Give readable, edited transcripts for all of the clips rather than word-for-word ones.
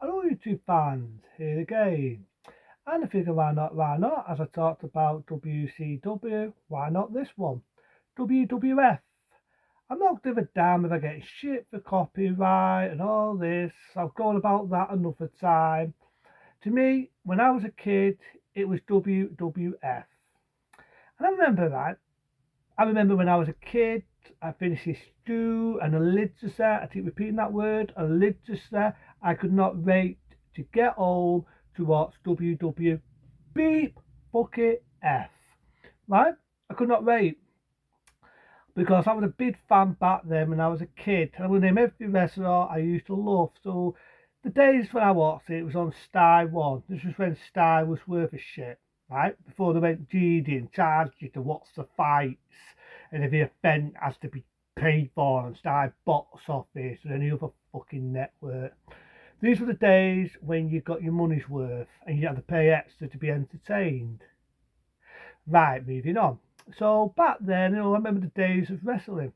Hello YouTube fans, here again. And I figure why not, as I talked about WCW, why not this one? WWF. I'm not give a damn if I get shit for copyright and all this. I'll go on about that another time. To me, when I was a kid, it was WWF. And I remember that. I remember when I was a kid, I finished this stew and a lid just there. I keep repeating that word, a lid just there. I could not wait to get home to watch WW beep bucket F. Right? I could not wait because I was a big fan back then when I was a kid. I would name every wrestler I used to love. So the days when I watched it, it was on Sky One. This was when Sky was worth a shit, right? Before they went GD and charged you to watch the fights, and every event has to be paid for on Sky box office and any other fucking network. These were the days when you got your money's worth and you had to pay extra to be entertained. Right, moving on. So back then, I remember the days of wrestling.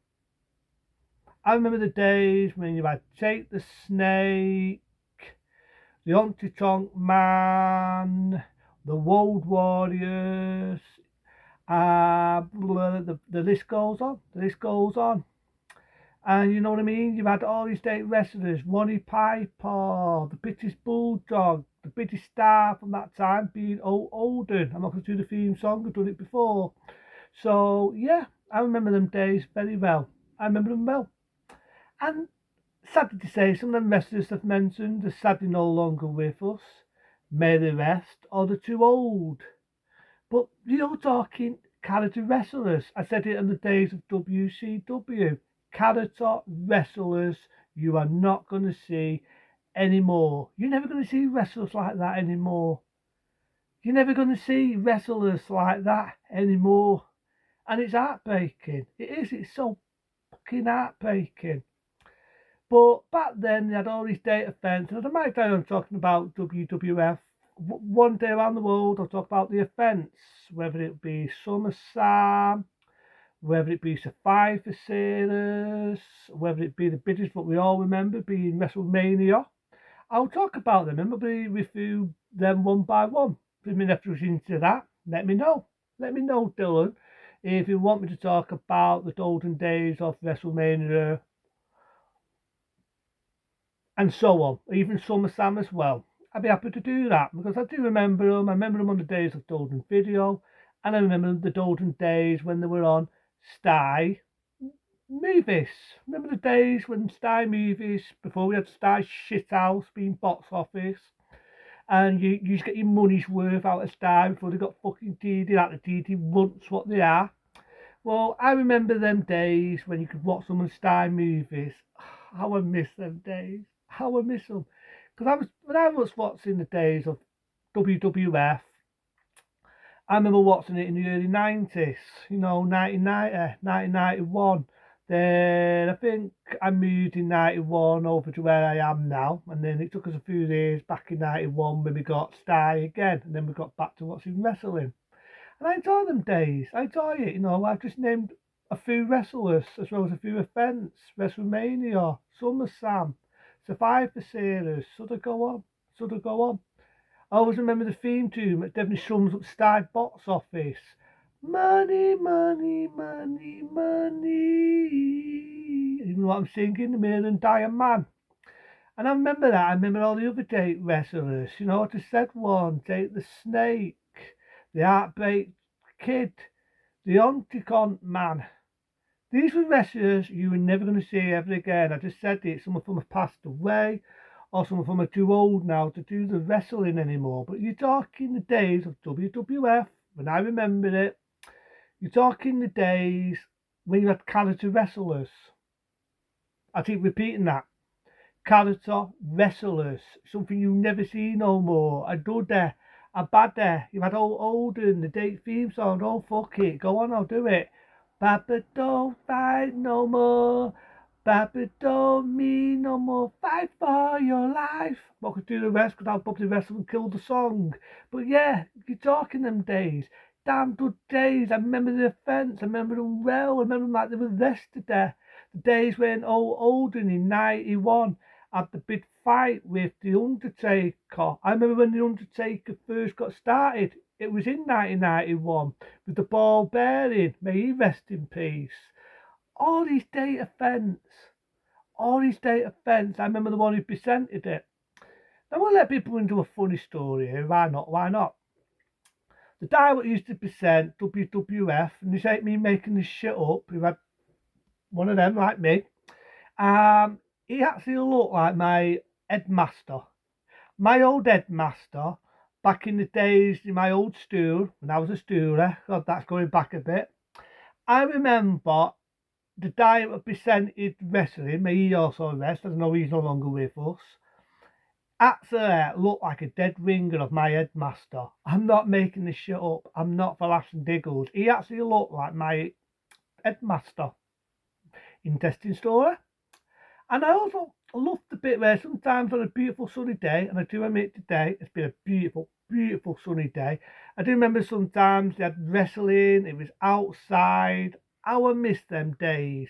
I remember the days when you had Jake the Snake, the Honky Tonk Man, the World Warriors, the list goes on, the list goes on. And you know what I mean? You've had all these state wrestlers, Ronnie Piper, the British Bulldog, the British Star from that time being Olden. I'm not going to do the theme song, I've done it before. So, yeah, I remember them days very well. I remember them well. And sadly to say, some of them wrestlers I've mentioned are sadly no longer with us. May they rest, or they're too old. But you're talking character wrestlers. I said it in the days of WCW. Character wrestlers you are not going to see anymore. You're never going to see wrestlers like that anymore. You're never going to see wrestlers like that anymore. And it's heartbreaking. It is. It's so fucking heartbreaking. But back then, they had all these data events. And I might tell you I'm talking about WWF. One day around the world, I'll talk about the events, whether it be SummerSlam, whether it be Survivor Series, whether it be the British, what we all remember being WrestleMania. I'll talk about them and maybe review them one by one. If you're into that, let me know. Let me know, Dylan, if you want me to talk about the golden days of WrestleMania and so on, even SummerSlam as well. I'd be happy to do that because I do remember them. I remember them on the days of Golden Video, and I remember the golden days when they were on Sky Movies. Remember the days when Sky Movies, before we had Sky Shithouse being box office, and you used to get your money's worth out of Sky before they got fucking DD out of DD once what they are. Well, I remember them days when you could watch some of the Sky Movies. How I miss them days. How I miss them. Because when I was watching the days of WWF, I remember watching it in the early 90s, 1990, 1991. Then I think I moved in 91 over to where I am now. And then it took us a few years back in 91 when we got Sky again. And then we got back to watching wrestling. And I enjoy them days. I enjoy it. I've just named a few wrestlers as well as a few events. WrestleMania, SummerSlam, Survivor Series. Should I go on? Should I go on? I always remember the theme tune that definitely sums up Sky box office. Money, money, money, money. You know what I'm singing? The Million Dollar Man. And I remember that. I remember all the other date wrestlers. I just said one. Jake the Snake, the Heartbreak Kid, the Onticon Man. These were wrestlers you were never going to see ever again. I just said it. Some of them have passed away, or some of them are too old now to do the wrestling anymore. But you're talking the days of WWF, when I remember it. You're talking the days when you had character wrestlers. I keep repeating that. Character wrestlers. Something you never see no more. A dudder, a badder. You've had old Olden, the date theme song. Oh, fuck it. Go on, I'll do it. Papa don't fight no more. Papa don't mean no more. Fight for your life. I'm not going to do the rest because I'll probably wrestle and kill the song. But yeah, you're talking them days. Damn good days. I remember the events. I remember them well. I remember them like they were yesterday. The days when old Olden in 91. had the big fight with The Undertaker. I remember when The Undertaker first got started. It was in 1991 with the ball bearing. May he rest in peace. All these date events. All these date events. I remember the one who presented it. Now we'll let people into a funny story here. Why not? Why not? The guy that used to present WWF, and this ain't me making this shit up, who had one of them like me, he actually looked like my headmaster. My old headmaster, back in the days in my old school, when I was a stooler, God, that's going back a bit. I remember the guy that presented wrestling, he also rest, I don't know, he's no longer with us. Actually looked like a dead ringer of my headmaster. I'm not making this shit up. I'm not for laughs and giggles. He actually looked like my headmaster. Interesting story. And I also love the bit where sometimes on a beautiful sunny day, and I do admit today it's been a beautiful, beautiful sunny day. I do remember sometimes they had wrestling, it was outside. How I miss them days.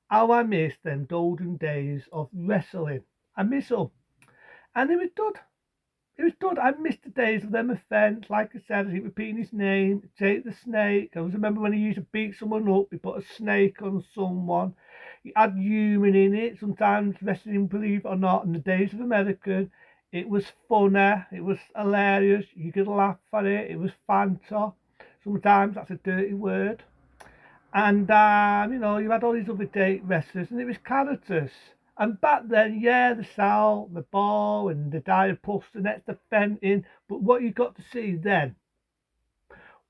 How I miss them golden days of wrestling. I miss them. And it was good. It was good. I missed the days of them events. Like I said, I keep repeating his name. Take the snake. I always remember when he used to beat someone up, he put a snake on someone. He had human in it. Sometimes wrestling, believe it or not, in the days of American, it was funny. It was hilarious. You could laugh at it. It was fanta. Sometimes that's a dirty word. And, you had all these other date wrestlers, and it was characters. And back then, yeah, the Sal, the ball, and the dire puffs, the next defending. But what you got to see then,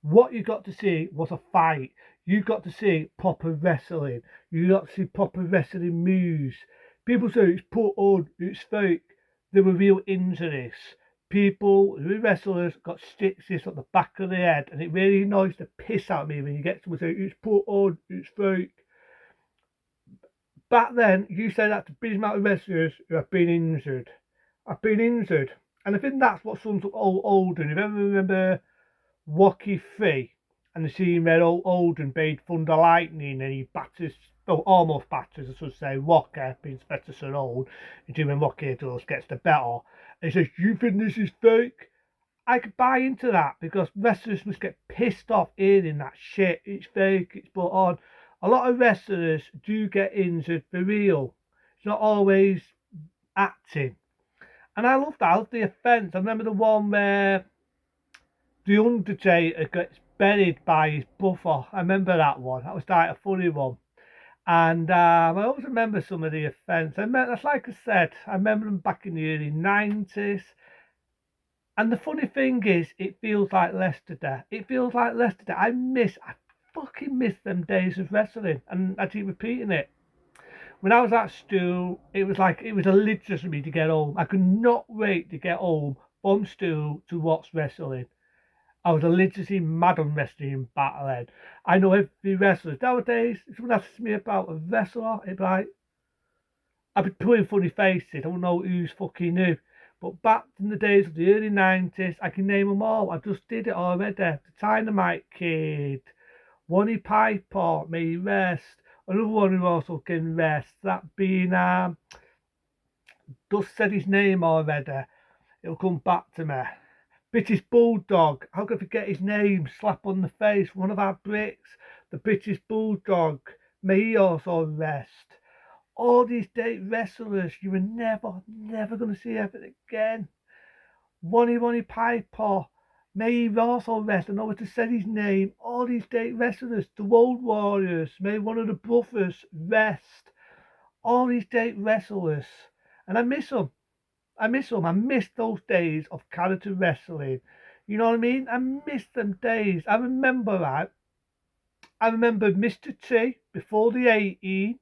what you got to see was a fight. You got to see proper wrestling. You got to see proper wrestling moves. People say it's put on, it's fake. There were real injuries. People who were wrestlers got stitches at the back of the head, and it really annoys the piss out of me when you get someone saying it's put on, it's fake. Back then, you say that to big amount of wrestlers who have been injured. I've been injured. And I think that's what sums up old Olden. If you ever remember Wacky Free and the scene where old Olden bade Thunder Lightning and he batters, well, almost batters, I should say, Walker, being better so old, until when Wacky does gets the better. And he says, you think this is fake? I could buy into that because wrestlers must get pissed off hearing that shit. It's fake, it's put on. A lot of wrestlers do get injured for real. It's not always acting. And I love that. I love the offence. I remember the one where The Undertaker gets buried by his buffer. I remember that one. That was like a funny one. And I always remember some of the offence. That's like I said, I remember them back in the early 90s. And the funny thing is, it feels like yesterday. It feels like yesterday. I fucking miss them days of wrestling. And I keep repeating it. When I was at school, it was a religious for me to get home. I could not wait to get home from school to watch wrestling. I was religiously mad on wrestling back then. I know every wrestler. Nowadays, if someone asks me about a wrestler, it'd be like, I'd be putting funny faces. I don't know who's fucking who. But back in the days of the early 90s, I can name them all. I just did it already. The Dynamite Kid, Ronnie Piper, may he rest. Another one who also can rest. That being, just said his name already. It'll come back to me. British Bulldog. How could I forget his name? Slap on the face. One of our Brits. The British Bulldog. May he also rest. All these date wrestlers you were never going to see ever again. Ronnie Piper. May he also rest. I know what to say his name. All these date wrestlers. The Road Warriors. May one of the brothers rest. All these date wrestlers. And I miss them. I miss them. I miss those days of character wrestling. You know what I mean? I miss them days. I remember that. I remember Mr. T before the 18.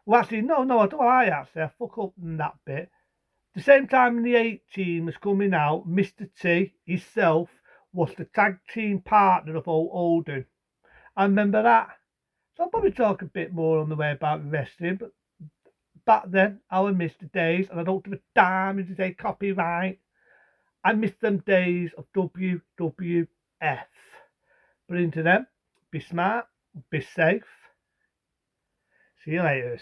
Well, actually, no, I don't lie, actually. I fuck up in that bit. The same time in the 18 was coming out, Mr. T himself was the tag team partner of old Olden. I remember that. So I'll probably talk a bit more on the way about wrestling, but back then, I would miss the days, and I don't give a damn if they say copyright. I miss them days of WWF. But into them, be smart, be safe. See you later.